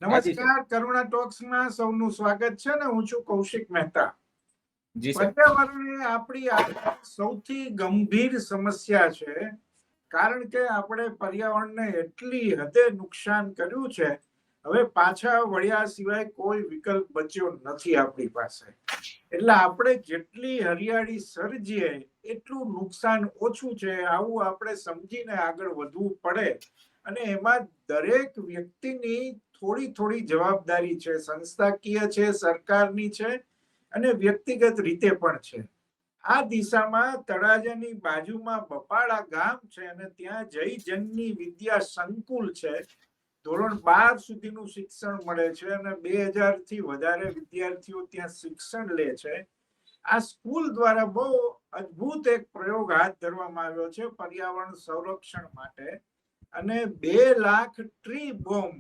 નમસ્કાર, કરુણા ટોક્સમાં સૌનું સ્વાગત છે ને હું છું કૌશિક મહેતા. જી સર. પર્યાવરણ એ આપણી સૌથી ગંભીર સમસ્યા છે, કારણ કે આપણે પર્યાવરણને એટલી હદે નુકસાન કર્યું છે, હવે પાછા વળ્યા સિવાય કોઈ વિકલ્પ બચ્યો નથી આપણી પાસે. એટલે આપણે જેટલી હરિયાળી સર્જીએ એટલું નુકસાન ઓછું છે, આવું આપણે સમજીને આગળ વધવું પડે. અને એમાં દરેક વ્યક્તિની થોડી થોડી જવાબદારી છે, સંસ્થાકીય છે, સરકારની છે અને વ્યક્તિગત રીતે પણ છે. આ દિશામાં તળાજાની બાજુમાં બપાડા ગામ છે અને ત્યાં જય જનની વિદ્યા સંકુલ છે. ધોરણ 12 સુધીનું શિક્ષણ મળે છે અને 2000 થી વધારે વિદ્યાર્થીઓ ત્યાં શિક્ષણ લે છે. આ સ્કૂલ દ્વારા બહુ અદ્ભુત એક પ્રયોગ હાથ ધરવામાં આવ્યો છે પર્યાવરણ સંરક્ષણ માટે. અને 2 લાખ ટ્રી બોમ્બ,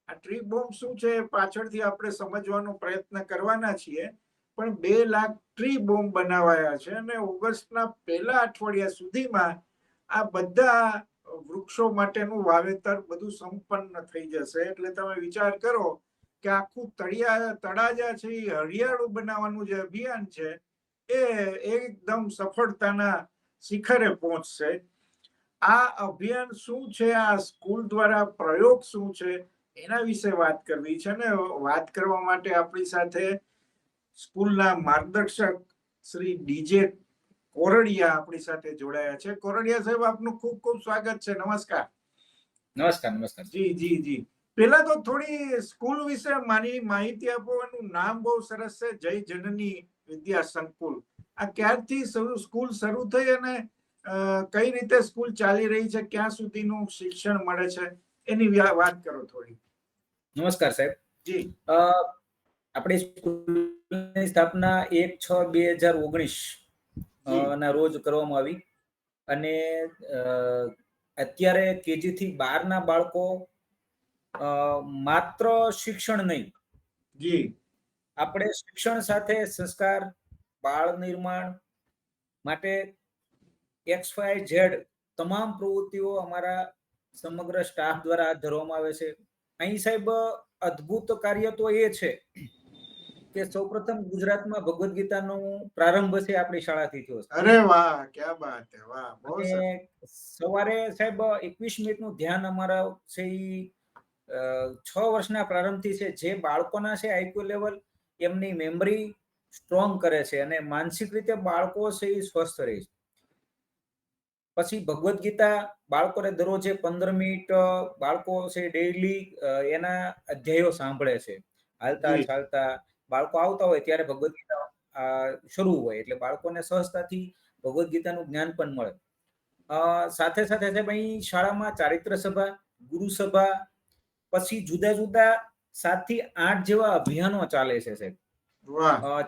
આ ટ્રી બોમ્બ શું છે પાછળથી આપણે સમજવાનો પ્રયત્ન કરવાના છીએ, પણ 2 લાખ ટ્રી બોમ્બ બનાવાયા છે અને ઓગસ્ટના પહેલા અઠવાડિયા સુધીમાં આ બધા વૃક્ષો માટેનું વાવેતર બધું સંપન્ન થઈ જશે. એટલે તમે વિચાર કરો કે આખું તળાજા છે એ હરિયાળું બનાવવાનું જે અભિયાન છે એ એકદમ સફળતાના શિખરે પહોંચશે. આ અભિયાન શું છે, આ સ્કૂલ દ્વારા પ્રયોગ શું છે, એના વિશે વાત કરવી છે ને વાત કરવા માટે આપણી સાથે સ્કૂલના માર્ગદર્શક શ્રી ડીજે કોરડિયા આપણી સાથે જોડાયા છે. કોરડિયા સાહેબ, આપનું ખૂબ ખૂબ સ્વાગત છે. નમસ્કાર. નમસ્કાર. જી જી જી. પેલા તો થોડી સ્કૂલ વિશે માહિતી આપો. એનું નામ બહુ સરસ છે, જય જનની વિદ્યા સંકુલ. આ ક્યારથી સ્કૂલ શરૂ થઈ અને કઈ રીતે સ્કૂલ ચાલી રહી છે, ક્યાં સુધીનું શિક્ષણ મળે છે, એની વાત કરો થોડી. નમસ્કાર સાહેબ. જી. આપણી સ્કૂલની સ્થાપના 1/6/2019 ના રોજ કરવામાં આવી અને અત્યારે કેજી થી 12 ના બાળકો માત્ર શિક્ષણ નહીં, જી, આપણે શિક્ષણ સાથે સંસ્કાર, બાળ નિર્માણ માટે XYZ તમામ પ્રવૃત્તિઓ અમારા સમગ્ર સ્ટાફ દ્વારા હાથ ધરવામાં આવે છે. અહીં સાહેબ અદ્ભુત કાર્ય તો એ છે કે સૌપ્રથમ ગુજરાતમાં ભગવદ ગીતાનો પ્રારંભ છે આપણી શાળાથી થયો છે. અરે વાહ, ક્યા બાત હે, વાહ, બહુ સરસ. સવારે સાહેબ 21 મિનિટનું ધ્યાન અમારા છે 6 વર્ષના પ્રારંભથી છે. જે બાળકોના છે આઈક્યુ લેવલ, એમની મેમરી સ્ટ્રોંગ કરે છે અને માનસિક રીતે બાળકો છે એ સ્વસ્થ રહે છે. પછી ભગવદ ગીતા બાળકોને દરરોજે 15 મિનિટ બાળકો છે ડેઈલી એના અધ્યાયો સાંભળે છે. હાલતા ચાલતા બાળકો આવતા હોય ત્યારે ભગવદ ગીતા શરૂ હોય એટલે બાળકોને સહજતાથી ભગવદ ગીતાનું જ્ઞાન પણ મળે. સાથે સાથે સાહેબ અહીં શાળામાં ચારિત્ર સભા, ગુરુ સભા, પછી જુદા જુદા 7 થી 8 જેવા અભિયાનો ચાલે છે સાહેબ.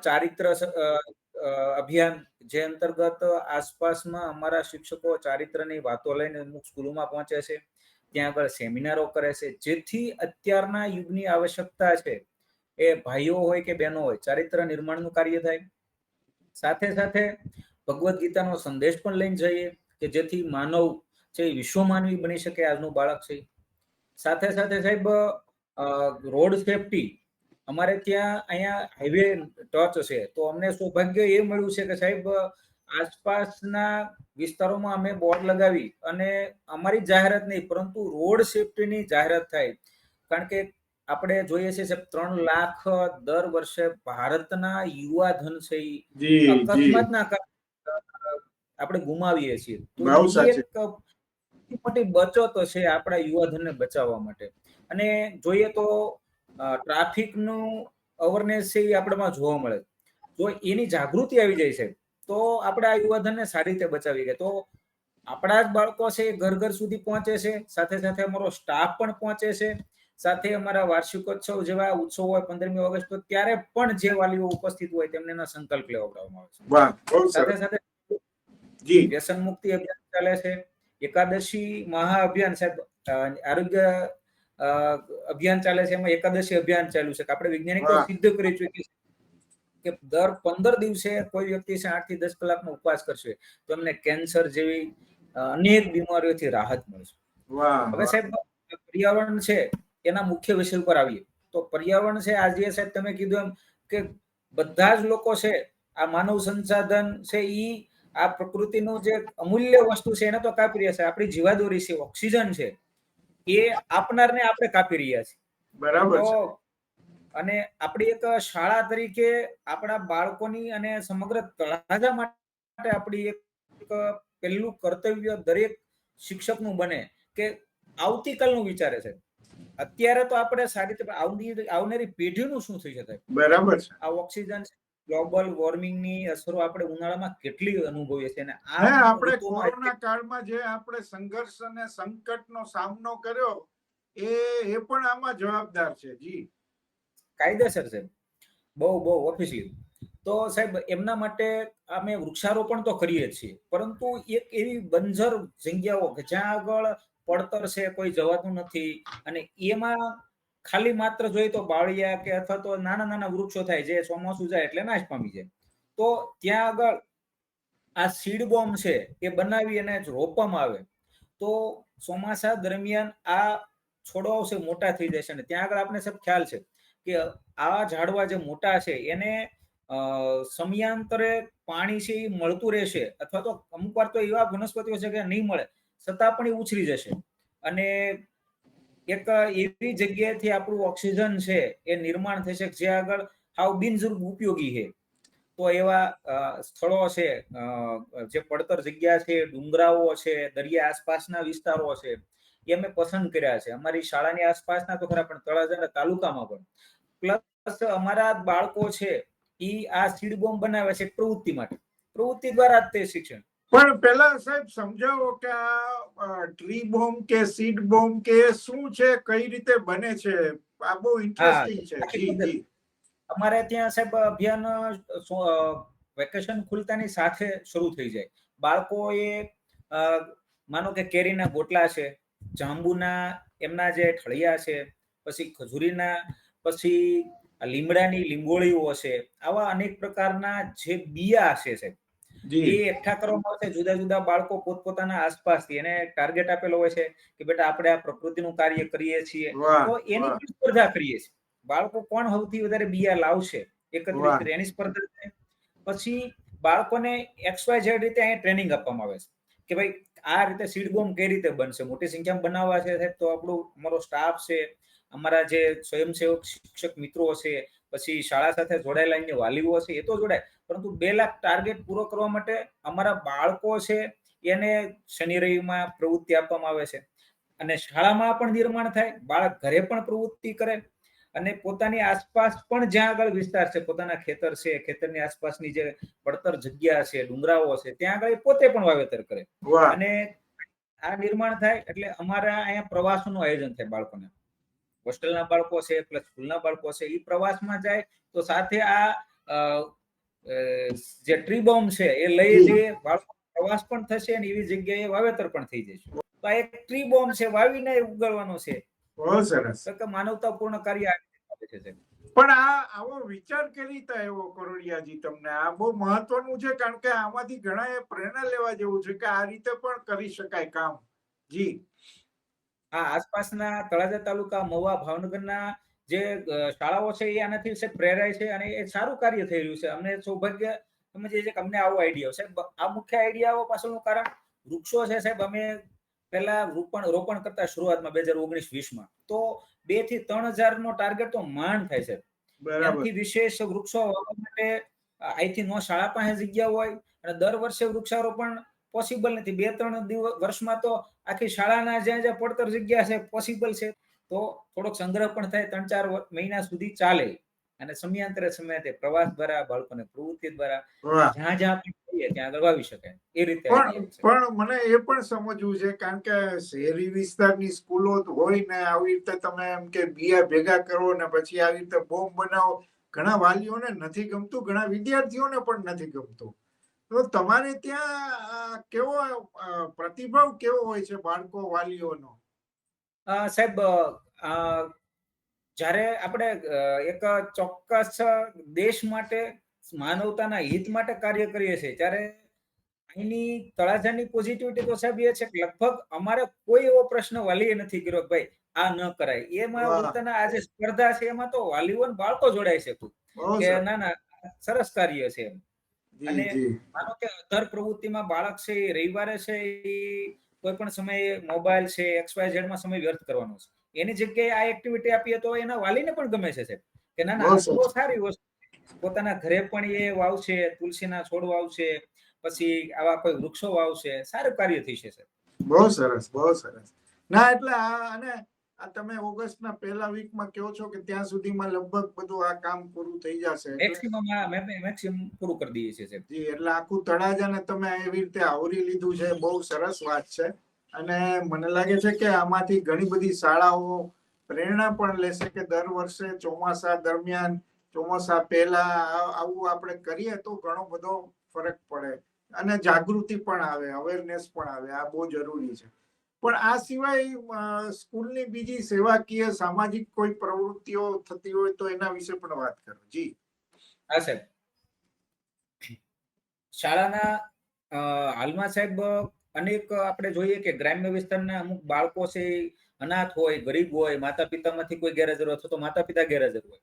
ચારિત્ર અભિયાન, જે અંતર્ગત આસપાસમાં અમારા શિક્ષકો ચારિત્રની વાતો લઈને અમુક સ્કૂલોમાં પહોંચે છે, ત્યાં આગળ સેમિનારો કરે છે, જેથી અત્યારના યુગની આવશ્યકતા છે એ ભાઈઓ હોય કે બહેનો હોય, ચારિત્ર નિર્માણનું કાર્ય થાય. સાથે સાથે ભગવદ ગીતાનો સંદેશ પણ લઈને જઈએ કે જેથી માનવ છે વિશ્વ માનવી બની શકે આજનું બાળક છે. સાથે સાથે સાહેબ રોડ સેફટી, અમારે ત્યાં અહીંયા હાઈવે ટચ છે, તો અમને સૌભાગ્ય એ મળ્યું છે કે સાહેબ આસપાસના વિસ્તારોમાં અમે બોર્ડ લગાવી અને અમારી જાહેરાત નહીં પરંતુ રોડ સેફટીની જાહેરાત થાય. કારણ કે આપણે જોઈએ છીએ 3 લાખ દર વર્ષે ભારતના યુવા ધન છે અકસ્માતના કારણે આપણે ગુમાવીએ છીએ. તો એક મોટી બચત છે આપણા યુવા ધનને બચાવવા માટે. અને જોઈએ તો ટ્રાફિકનું અવેરનેસ છે એ આપણામાં જોવા મળે. જો એની જાગૃતિ આવી જાય છે તો આપણે આ યુવાધનને સારી રીતે બચાવી ગયા. તો આપણા જ બાળકો છે ઘર ઘર સુધી પહોંચે છે, સાથે સાથે અમારો સ્ટાફ પણ પહોંચે છે, સાથે અમારા વાર્ષિકોત્સવ જેવા ઉત્સવ હોય 15મી ઓગસ્ટ, તો ત્યારે પણ જે વાલીઓ ઉપસ્થિત હોય તેમને સંકલ્પ લેવડાવવામાં આવે છે. સાથે સાથે વ્યસન મુક્તિ અભિયાન ચાલે છે, એકાદશી મહા અભિયાન સાહેબ, આરોગ્ય અભિયાન ચાલે છે, એમાં એકાદશી અભિયાન ચાલ્યું છે કે આપણે વૈજ્ઞાનિકો સિદ્ધ કરી ચૂકી કે દર 15 દિવસે કોઈ વ્યક્તિ 8 થી 10 કલાકનો ઉપવાસ કરશે તો એમને કેન્સર જેવી અનેક બીમારીઓથી રાહત મળશે. હવે સાહેબ પર્યાવરણ છે એના મુખ્ય વિષય ઉપર આવીએ તો પર્યાવરણ છે આજે સાહેબ તમે કીધું એમ કે બધા જ લોકો છે આ માનવ સંસાધન છે ઈ આ પ્રકૃતિનું જે અમૂલ્ય વસ્તુ છે એને તો કાપી રહ્યા છે. આપણી જીવાદોરી છે, ઓક્સિજન છે, એ આપનારને આપણે કાપી રહ્યા છીએ. બરાબર તો છે. અને આપણી એક શાળા તરીકે આપણા બાળકોની અને સમગ્ર તળાજા માટે આપણી એક પહેલું કર્તવ્ય દરેક શિક્ષકનું બને કે આવતીકાલનું વિચારે છે. અત્યારે તો આપણે સારી રીતે આવનારી પેઢીનું શું થઈ શકે. બરાબર છે. આ ઓક્સિજન ગ્લોબલ વોર્મિંગની અસરો આપણે ઉનાળામાં કેટલી અનુભવીએ છીએ અને આ હે આપણે ઋતુમાં કોરોના કાળમાં જે આપણે સંઘર્ષ અને સંકટનો સામનો કર્યો એ પણ આમાં જવાબદાર છે. જી કાયદેસર છે, બહુ ઓફિશિયલ. તો સાહેબ એમના માટે અમે વૃક્ષારોપણ તો કરીએ છીએ, પરંતુ એક એવી બંજર જગ્યાઓ કે જ્યાં આગળ પડતર છે, કોઈ જવાતું નથી અને એમાં ખાલી માત્ર જોઈએ તો બાળિયા કે અથવા તો નાના નાના વૃક્ષો થાય જે ચોમાસું જાય એટલે નાશ પામી જાય. તો ત્યાં આગળ આ સીડ બોમ્બ છે એ બનાવી અને રોપવામાં આવે તો ચોમાસા દરમિયાન આ છોડવાઓ છે મોટા થઈ જશે અને ત્યાં આગળ આપણે સબ ખ્યાલ છે કે આ ઝાડવા જે મોટા છે એને સમયાંતરે પાણી છે એ મળતું રહેશે અથવા તો અમુક વાર તો એવા વનસ્પતિઓ છે કે નહીં મળે છતાં પણ એ ઉછરી જશે અને એક એવી જગ્યાએથી આપણું ઓક્સિજન છે એ નિર્માણ થશે જે આગળ હાવ બિનજરૂરી ઉપયોગી છે. તો એવા સ્થળો છે જે પડતર જગ્યા છે, ડુંગરાઓ છે, દરિયા આસપાસના વિસ્તારો છે એ અમે પસંદ કર્યા છે. અમારી શાળાની આસપાસના તો ખરા પણ તળાજા તાલુકામાં પણ પ્લસ અમારા બાળકો છે ઈ આ સીડ બોમ્બ બનાવે છે પ્રવૃત્તિ માટે. પ્રવૃત્તિ દ્વારા જ તે શિક્ષણ. પણ પેલા સાહેબ સમજાવો કે આ ટ્રી બોમ્બ કે સીડ બોમ્બ કે શું છે, કઈ રીતે બને છે? આ બહુ ઇન્ટરેસ્ટિંગ છે. જી જી અમારે ત્યાં સાહેબ અભિયાન વેકેશન ખુલતાની સાથે શરૂ થઈ જાય. બાળકોએ માનો કે કેરીના ગોટલા છે, જાંબુના એમના જે ઠળિયા છે, પછી ખજૂરીના, પછી લીમડાની લીંબોળીઓ છે, આવા અનેક પ્રકારના જે બિયા છે એ એકઠા કરવામાં આવશે. જુદા જુદા બાળકો પોતપોતાના આસપાસથી એને ટાર્ગેટ આપેલો હોય છે કે બેટા આપણે આ પ્રકૃતિનું કાર્ય કરીએ છીએ તો એની સ્પર્ધા કરીએ છીએ. બાળકો કોણ સૌથી વધારે બિયા લાવશે એકત્રિત કરે એની સ્પર્ધા છે. પછી બાળકોને XYZ રીતે અહીંયા ટ્રેનિંગ આપવામાં આવે છે કે ભાઈ આ રીતે સીડ બોમ્બ કઈ રીતે બનશે. મોટી સંખ્યામાં બનાવવા છે તો અમારો સ્ટાફ છે, અમારા જે સ્વયંસેવક શિક્ષક મિત્રો છે, પછી શાળા સાથે જોડાયેલા અન્ય વાલીઓ છે એ તો જોડાય, પરંતુ 2 લાખ ટાર્ગેટ પૂરો કરવા માટે અમારા બાળકો છે એને શનિ રવિમાં પ્રવૃત્તિ આપવામાં આવે છે અને શાળામાં પણ નિર્માણ થાય, બાળક ઘરે પણ પ્રવૃત્તિ કરે અને પોતાની આસપાસ પણ જ્યાં આગળ વિસ્તાર છે, પોતાના ખેતર છે, ખેતરની આસપાસની જે પડતર જગ્યા છે, ડુંગરાઓ છે, ત્યાં આગળ પોતે પણ વાવેતર કરે અને આ નિર્માણ થાય એટલે અમારા અહીંયા પ્રવાસનું આયોજન થાય. બાળકોને હોસ્ટેલના બાળકો છે પ્લસ સ્કૂલના બાળકો છે એ પ્રવાસમાં જાય તો સાથે આ જે ટ્રી બોમ્બ છે એ લઈ જઈએ, બાળકો પ્રવાસ પણ થશે અને એવી જગ્યાએ વાવેતર પણ થઈ જશે. તો આ એક ટ્રી બોમ્બ છે, વાવીને ઉગાડવાનો છે. બહુ સરસ. તો માનવતાપૂર્ણ કાર્ય છે. પણ આવો વિચાર કેવી રીતે આવ્યો કરોડિયાજી તમને? આ બહુ મહત્વનું છે કારણ કે આમાંથી ઘણા પ્રેરણા લેવા જેવું છે કે આ રીતે પણ કરી શકાય કામ. જી હા, આસપાસના તળાજા તાલુકા, મહુવા, ભાવનગરના જે શાળાઓ છે એ આનાથી પ્રેરાય છે અને એ સારું કાર્ય થઈ રહ્યું છે. અમને સૌભાગ્ય સમજીએ છીએ કે અમને આવો આઈડિયા સાહેબ. આ મુખ્ય આઈડિયાઓ પાછળનું કારણ વૃક્ષો છે સાહેબ. અમે પહેલા રોપણ કરતા શરૂઆતમાં 2019-20માં તો 2 થી 3,000 નો ટાર્ગેટ તો માંડ થાય છે. એનાથી વિશેષ વૃક્ષો વાવવા માટે અહીંથી નો શાળા પાસે જગ્યા હોય અને દર વર્ષે વૃક્ષારોપણ પોસિબલ નથી. 2-3 વર્ષમાં તો આખી શાળાના જ્યાં પડતર જગ્યા છે પોસિબલ છે તો થોડોક સંગ્રહ પણ થાય, 3-4 મહિના સુધી ચાલે અને સમયાંતરે પ્રવાસ દ્વારા બાળકોને પ્રવૃત્તિ દ્વારા જ્યાં જ્યાં ત્યાં આગળ વાવી શકાય એ રીતે. પણ મને એ પણ સમજવું છે કારણ કે શહેરી વિસ્તારની સ્કૂલો હોય ને આવી રીતે તમે એમ કે બિયા ભેગા કરો ને પછી આવી રીતે બોમ્બ બનાવો, ઘણા વાલીઓને નથી ગમતું, ઘણા વિદ્યાર્થીઓને પણ નથી ગમતું. તો તમારે ત્યાં કેવો પ્રતિભાવ કેવો હોય છે બાળકો વાલીઓનો? સાહેબ જ્યારે આપણે એક ચોક્કસ દેશ માટે, માનવતાના હિત માટે કાર્ય કરીએ છીએ ત્યારે એની તળાજાની પોઝિટિવિટી તો સાહેબ એ છે કે લગભગ અમારે કોઈ એવો પ્રશ્ન વાલીએ નથી કર્યો કે ભાઈ આ ન કરાય. એમાં વાહ. ઉલટાના આ જે સ્પર્ધા છે એમાં તો વાલીઓ ને બાળકો જોડાય છે તું બહુ કે સરસ. ના ના સરસ કાર્ય છે એમ. જી અને જી. માનો કે અધર પ્રવૃત્તિમાં બાળક છે એ રવિવારે છે એ કોઈ પણ સમયે મોબાઈલ છે XYZ માં સમય વ્યર્થ કરવાનો છે. એની જગ્યાએ આ એક્ટિવિટી આપીએ તો એના વાલીને પણ ગમે છે સાહેબ કે ના ના બહુ આ તો સરસ. સારી વસ્તુ. પોતાના ઘરે પણ એ વાવશે, તુલસીના છોડ વાવશે, પછી આવા કોઈ વૃક્ષો વાવશે, સારું કાર્ય થઈ છે સાહેબ. બહુ સરસ, બહુ સરસ. ના એટલે અને આ તમે ઓગસ્ટના પહેલા વીકમાં કહો છો કે ત્યાં સુધીમાં લગભગ બધું આ કામ પૂરું થઈ જશે એટલે મેક્સિમમ પૂરું કરી દઈએ છીએ સાહેબ. જી, એટલે આખું તળાજાને તમે એવી રીતે આવરી લીધું છે, બહુ સરસ વાત છે. અને મને લાગે છે કે આમાંથી ઘણી બધી શાળાઓ પ્રેરણા પણ લેશે કે દર વર્ષે ચોમાસા દરમિયાન, ચોમાસા પહેલા આવું આપણે કરીએ તો ઘણો બધો ફરક પડે અને જાગૃતિ પણ આવે, અવેરનેસ પણ આવે. આ બહુ જરૂરી છે. પણ આ સિવાય સ્કૂલની બીજી સેવાકીય સામાજિક કોઈ પ્રવૃત્તિઓ થતી હોય તો એના વિશે પણ વાત કરો. જી. હા સાહેબ. શાળાના હાલમાં સાહેબ અનેક આપણે જોઈએ કે ગ્રામ્ય વિસ્તારના અમુક બાળકો છે અનાથ હોય, ગરીબ હોય, માતા પિતામાંથી કોઈ ગેરહાજર હોય અથવા તો માતા પિતા ગેરહાજર હોય.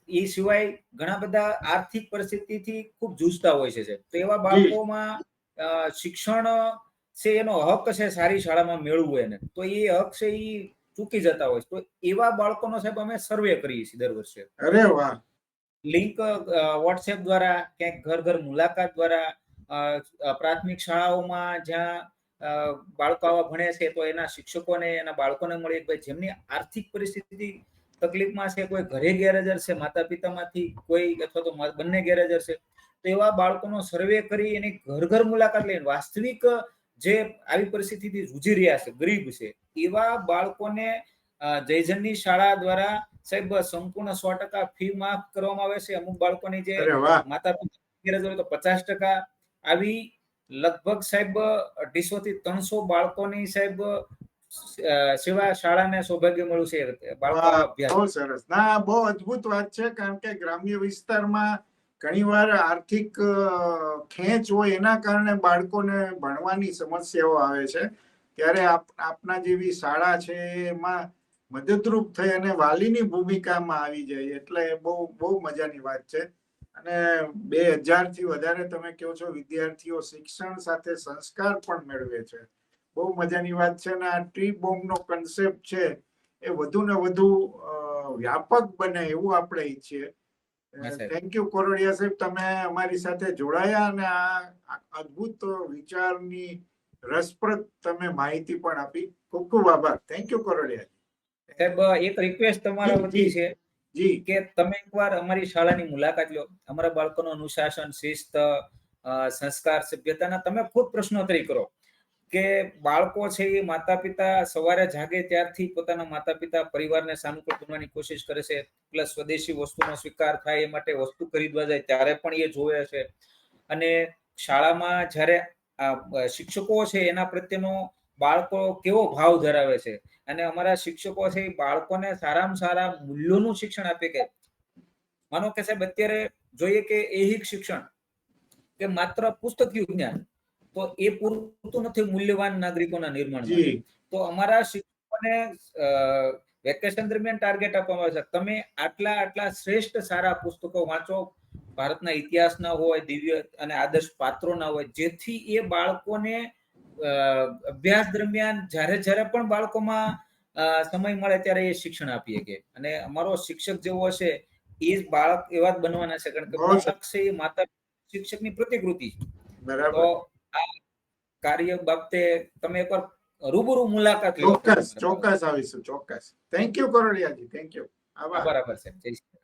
એ સિવાય ઘણા બધા આર્થિક પરિસ્થિતિથી ખૂબ જૂજતા હોય છે સાહેબ. તો એવા બાળકોમાં શિક્ષણ છે એનો હક છે સારી શાળામાં મેળવવું એને, તો એ હક છે એ ચૂકી જતા હોય છે. તો એવા બાળકોનો સાહેબ અમે સર્વે કરીએ છીએ દર વર્ષે. અરે વાહ. લિંક વોટ્સએપ દ્વારા, ક્યાંક ઘર ઘર મુલાકાત દ્વારા, પ્રાથમિક શાળાઓમાં જ્યાં બાળકો આવા ભણે છે તો એના શિક્ષકોને એના બાળકોને મળી ભાઈ જેમની આર્થિક પરિસ્થિતિ તકલીફમાં છે, કોઈ ઘરે ગેરહાજર છે, માતા પિતામાંથી કોઈ અથવા તો બંને ગેરહાજર છે, તો એવા બાળકોનો સર્વે કરી એની ઘર ઘર મુલાકાત લઈને વાસ્તવિક જે આવી પરિસ્થિતિથી જૂજી રહ્યા છે, ગરીબ છે, એવા બાળકોને જયજનની શાળા દ્વારા સાહેબ સંપૂર્ણ 100% ફી માફ કરવામાં આવે છે. અમુક બાળકોની જે માતા પિતા ગેરહાજર હોય તો 50% આવી લગભગ સાહેબ 250 થી 300 બાળકોની સાહેબ સેવા શાળાને સૌભાગ્ય મળ્યું છે બાળકો અભ્યાસ. બહુ સરસ. ના, બહુ અદ્ભુત વાત છે. કારણ કે ગ્રામ્ય વિસ્તારમાં ઘણીવાર આર્થિક ખેંચ હોય એના કારણે બાળકોને ભણવાની સમસ્યાઓ આવે છે. ત્યારે આપના જેવી શાળા છે એમાં મદદરૂપ થઈ અને વાલીની ભૂમિકામાં આવી જાય એટલે બહુ બહુ મજાની વાત છે. અને 2000 થી વધારે તમે કહો છો વિદ્યાર્થીઓ શિક્ષણ સાથે સંસ્કાર પણ મેળવે છે. બહુ મજાની વાત છે. અને આ ટ્રી બોમ્બનો કન્સેપ્ટ છે એ વધુ ને વધુ વ્યાપક બને એવું આપણે ઈચ્છીએ. થેન્ક યુ કોરડિયા સાહેબ, તમે અમારી સાથે જોડાયા અને આ અદ્ભુત વિચારની રસપ્રદ તમે માહિતી પણ આપી. ખૂબ ખૂબ આભાર. થેન્ક યુ કોરડિયા સાહેબ. એક રિક્વેસ્ટ તમારા વતી છે કે તમે એકવાર અમારી શાળાની મુલાકાત લો. અમારા બાળકોનું અનુશાસન, શિસ્ત, સંસ્કાર, સભ્યતાના તમે ખુદ પ્રશ્નોત્તરી કરો કે બાળકો છે એ માતા પિતા સવારે જાગે ત્યારથી પોતાના માતા પિતા પરિવારને સાનુકૂળ બનવાની કોશિશ કરે છે. પ્લસ સ્વદેશી વસ્તુનો સ્વીકાર થાય એ માટે વસ્તુ ખરીદવા જાય ત્યારે પણ એ જોવે છે. અને શાળામાં જ્યારે શિક્ષકો છે એના પ્રત્યેનો બાળકો કેવો ભાવ ધરાવે છે, અને અમારા શિક્ષકો છે એ બાળકોને સારામાં સારા મૂલ્યોનું શિક્ષણ આપે. કે માનો કે સાહેબ અત્યારે જોઈએ કે ऐहिक શિક્ષણ કે માત્ર પુસ્તકીય જ્ઞાન તો એ પૂરતું નથી મૂલ્યવાન નાગરિકોના નિર્માણ માટે. તો અમારા શિક્ષકોને વેકેશન દરમિયાન ટાર્ગેટ આપવામાં આવે છે તમે આટલા શ્રેષ્ઠ સારા પુસ્તકો વાંચો, ભારતના ઇતિહાસના હોય, દિવ્ય અને આદર્શ પાત્રોના હોય, જેથી એ બાળકોને અભ્યાસ દરમિયાન જ્યારે પણ બાળકોમાં સમય મળે ત્યારે એ શિક્ષણ આપીએ. કે અને અમારો શિક્ષક જેવો હશે એ જ બાળક એવા જ બનવાના છે. કારણ કે બાળક છે એ માતા શિક્ષકની પ્રતિકૃતિ છે. તો આ કાર્ય બાબતે તમે એકવાર રૂબરૂ મુલાકાત લો. ચોક્કસ આવીશું. ચોક્કસ. થેન્ક યુ કોરડિયાજી. Thank you. આભાર. બરાબર છે. જય શ્રી